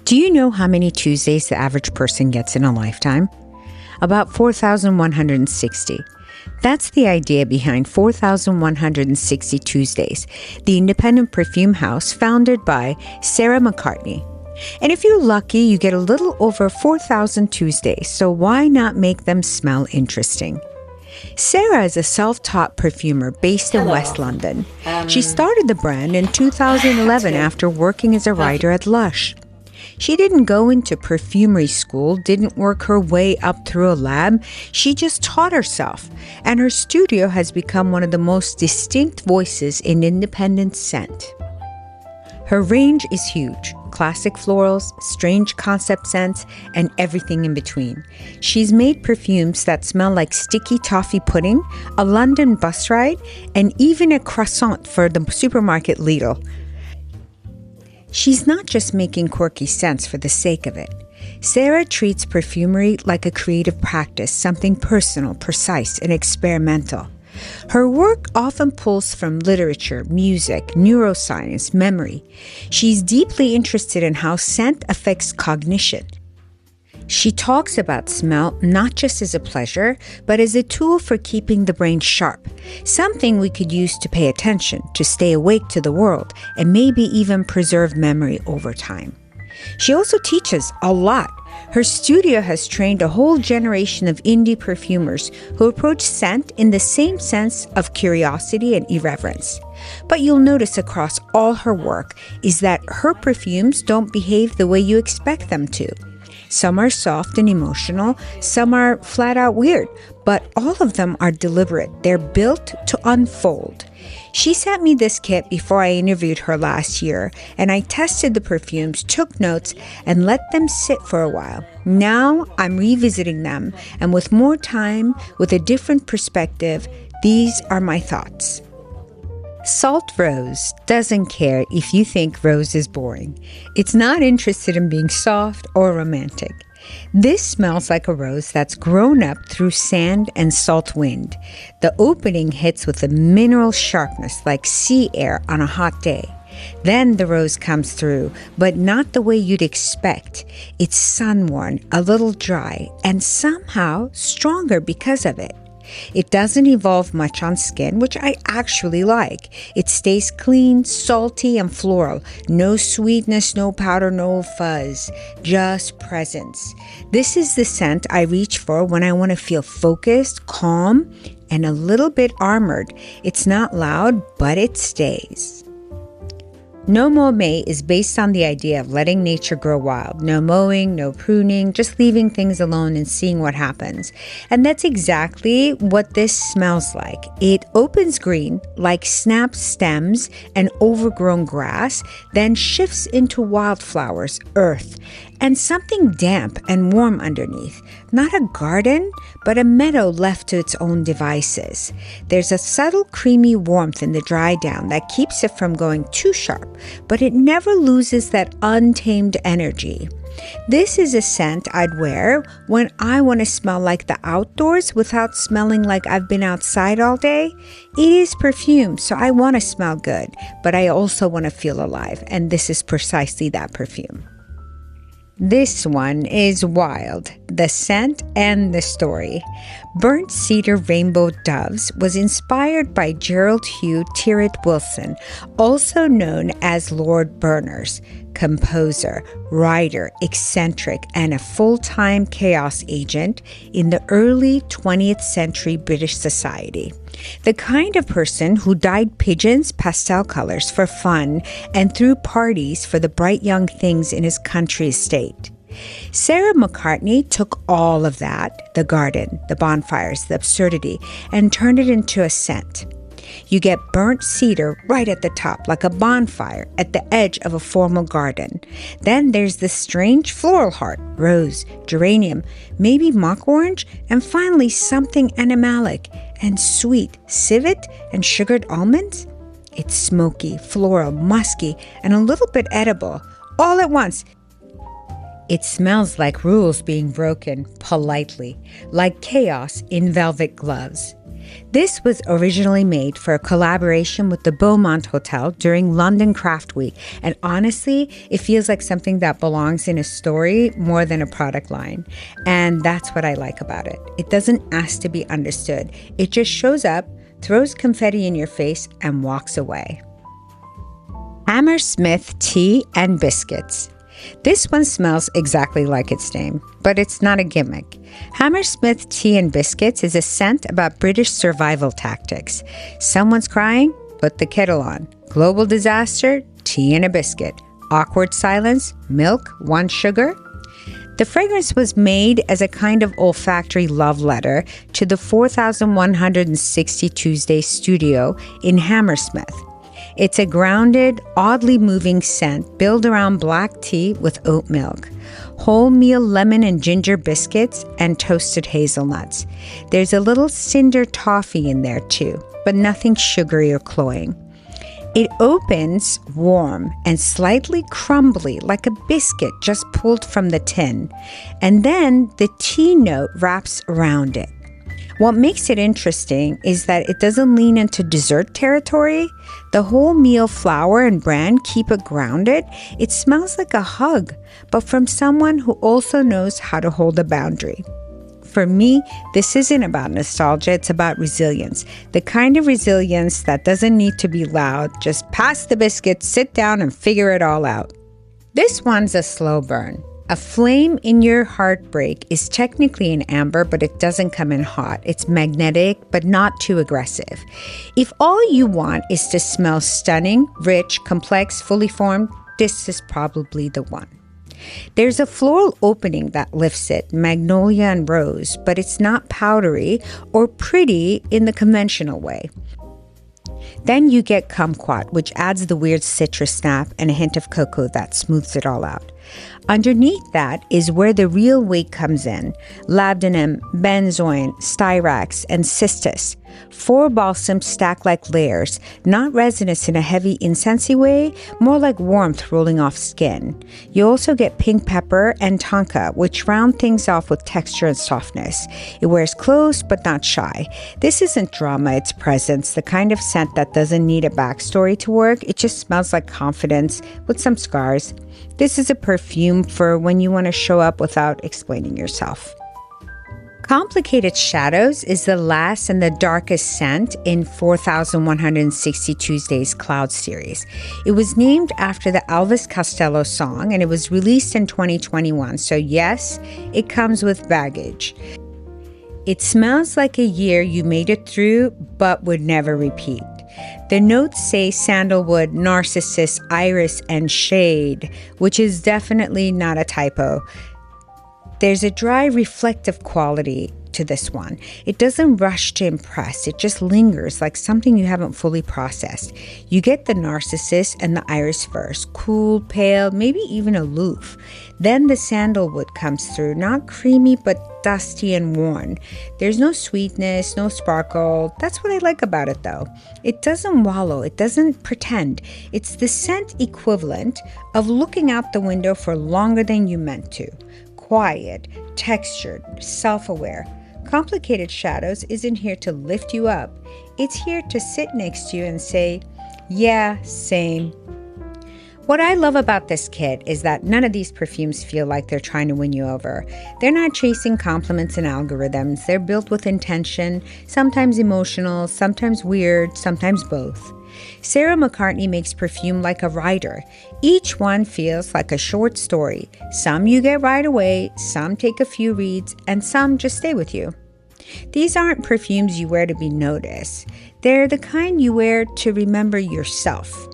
Do you know how many Tuesdays the average person gets in a lifetime? About 4,160. That's the idea behind 4160 Tuesdays, the independent perfume house founded by Sarah McCartney. And if you're lucky, you get a little over 4,000 Tuesdays, so why not make them smell interesting? Sarah is a self-taught perfumer based in West London. She started the brand in 2011 after working as a writer at Lush. She didn't go into perfumery school, didn't work her way up through a lab. She just taught herself, and her studio has become one of the most distinct voices in independent scent. Her range is huge: classic florals, strange concept scents, and everything in between. She's made perfumes that smell like sticky toffee pudding, a London bus ride, and even a croissant for the supermarket Lidl. She's not just making quirky scents for the sake of it. Sarah treats perfumery like a creative practice, something personal, precise, and experimental. Her work often pulls from literature, music, neuroscience, memory. She's deeply interested in how scent affects cognition. She talks about smell not just as a pleasure, but as a tool for keeping the brain sharp, something we could use to pay attention, to stay awake to the world, and maybe even preserve memory over time. She also teaches a lot. Her studio has trained a whole generation of indie perfumers who approach scent in the same sense of curiosity and irreverence. But you'll notice across all her work is that her perfumes don't behave the way you expect them to. Some are soft and emotional, some are flat out weird, but all of them are deliberate. They're built to unfold. She sent me this kit before I interviewed her last year, and I tested the perfumes, took notes, and let them sit for a while. Now I'm revisiting them, and with more time, with a different perspective, these are my thoughts. Salt Rose doesn't care if you think rose is boring. It's not interested in being soft or romantic. This smells like a rose that's grown up through sand and salt wind. The opening hits with a mineral sharpness like sea air on a hot day. Then the rose comes through, but not the way you'd expect. It's sun-worn, a little dry, and somehow stronger because of it. It doesn't evolve much on skin, which I actually like. It stays clean, salty, and floral. No sweetness, no powder, no fuzz. Just presence. This is the scent I reach for when I want to feel focused, calm, and a little bit armored. It's not loud, but it stays. No Mow May is based on the idea of letting nature grow wild. No mowing, no pruning, just leaving things alone and seeing what happens. And that's exactly what this smells like. It opens green, like snapped stems and overgrown grass, then shifts into wildflowers, earth, and something damp and warm underneath. Not a garden, but a meadow left to its own devices. There's a subtle creamy warmth in the dry down that keeps it from going too sharp, but it never loses that untamed energy. This is a scent I'd wear when I want to smell like the outdoors without smelling like I've been outside all day. It is perfume, so I want to smell good, but I also want to feel alive, and this is precisely that perfume. This one is wild, the scent and the story. Burnt Cedar Rainbow Doves was inspired by Gerald Hugh Tyrwhitt Wilson, also known as Lord Berners, composer, writer, eccentric, and a full-time chaos agent in the early 20th century British society. The kind of person who dyed pigeons pastel colors for fun and threw parties for the bright young things in his country estate. Sarah McCartney took all of that, the garden, the bonfires, the absurdity, and turned it into a scent. You get burnt cedar right at the top, like a bonfire at the edge of a formal garden. Then there's the strange floral heart, rose, geranium, maybe mock orange, and finally something animalic and sweet, civet and sugared almonds. It's smoky, floral, musky, and a little bit edible, all at once. It smells like rules being broken politely, like chaos in velvet gloves. This was originally made for a collaboration with the Beaumont Hotel during London Craft Week, and honestly, it feels like something that belongs in a story more than a product line. And that's what I like about it. It doesn't ask to be understood. It just shows up, throws confetti in your face, and walks away. Hammersmith Tea and Biscuits. This one smells exactly like its name, but it's not a gimmick. Hammersmith Tea and Biscuits is a scent about British survival tactics. Someone's crying? Put the kettle on. Global disaster? Tea and a biscuit. Awkward silence? Milk, one sugar? The fragrance was made as a kind of olfactory love letter to the 4160 Tuesdays studio in Hammersmith. It's a grounded, oddly moving scent built around black tea with oat milk, wholemeal lemon and ginger biscuits, and toasted hazelnuts. There's a little cinder toffee in there too, but nothing sugary or cloying. It opens warm and slightly crumbly like a biscuit just pulled from the tin, and then the tea note wraps around it. What makes it interesting is that it doesn't lean into dessert territory. The wholemeal flour and brand keep it grounded. It smells like a hug, but from someone who also knows how to hold a boundary. For me, this isn't about nostalgia, it's about resilience. The kind of resilience that doesn't need to be loud, just pass the biscuit, sit down, and figure it all out. This one's a slow burn. A flame in your heartbreak is technically an amber, but it doesn't come in hot. It's magnetic, but not too aggressive. If all you want is to smell stunning, rich, complex, fully formed, this is probably the one. There's a floral opening that lifts it, magnolia and rose, but it's not powdery or pretty in the conventional way. Then you get kumquat, which adds the weird citrus snap and a hint of cocoa that smooths it all out. Underneath that is where the real weight comes in: labdanum, benzoin, styrax, and cistus. 4 balsams stacked like layers, not resinous in a heavy incensey way, more like warmth rolling off skin. You also get pink pepper and tonka, which round things off with texture and softness. It wears close but not shy. This isn't drama, it's presence, the kind of scent that doesn't need a backstory to work. It just smells like confidence with some scars. This is a perfume for when you want to show up without explaining yourself. Complicated Shadows is the last and the darkest scent in 4160 Tuesdays Cloud series. It was named after the Elvis Costello song, and it was released in 2021, so yes, it comes with baggage. It smells like a year you made it through but would never repeat. The notes say sandalwood, narcissus, iris, and shade, which is definitely not a typo. There's a dry, reflective quality to this one. It doesn't rush to impress. It just lingers like something you haven't fully processed. You get the narcissus and the iris first, cool, pale, maybe even aloof. Then the sandalwood comes through, not creamy, but dusty and worn. There's no sweetness, no sparkle. That's what I like about it though. It doesn't wallow. It doesn't pretend. It's the scent equivalent of looking out the window for longer than you meant to. Quiet, textured, self-aware. Complicated Shadows isn't here to lift you up. It's here to sit next to you and say, yeah, same. What I love about this kit is that none of these perfumes feel like they're trying to win you over. They're not chasing compliments and algorithms. They're built with intention, sometimes emotional, sometimes weird, sometimes both. Sarah McCartney makes perfume like a writer. Each one feels like a short story. Some you get right away, some take a few reads, and some just stay with you. These aren't perfumes you wear to be noticed. They're the kind you wear to remember yourself.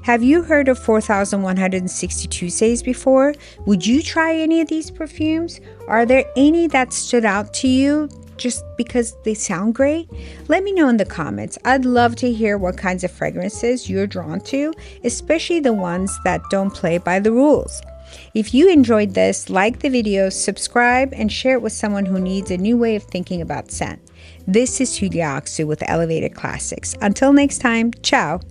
Have you heard of 4160 Tuesdays before? Would you try any of these perfumes? Are there any that stood out to you just because they sound great? Let me know in the comments. I'd love to hear what kinds of fragrances you're drawn to, especially the ones that don't play by the rules. If you enjoyed this, like the video, subscribe, and share it with someone who needs a new way of thinking about scent. This is Hülya with Elevated Classics. Until next time, ciao.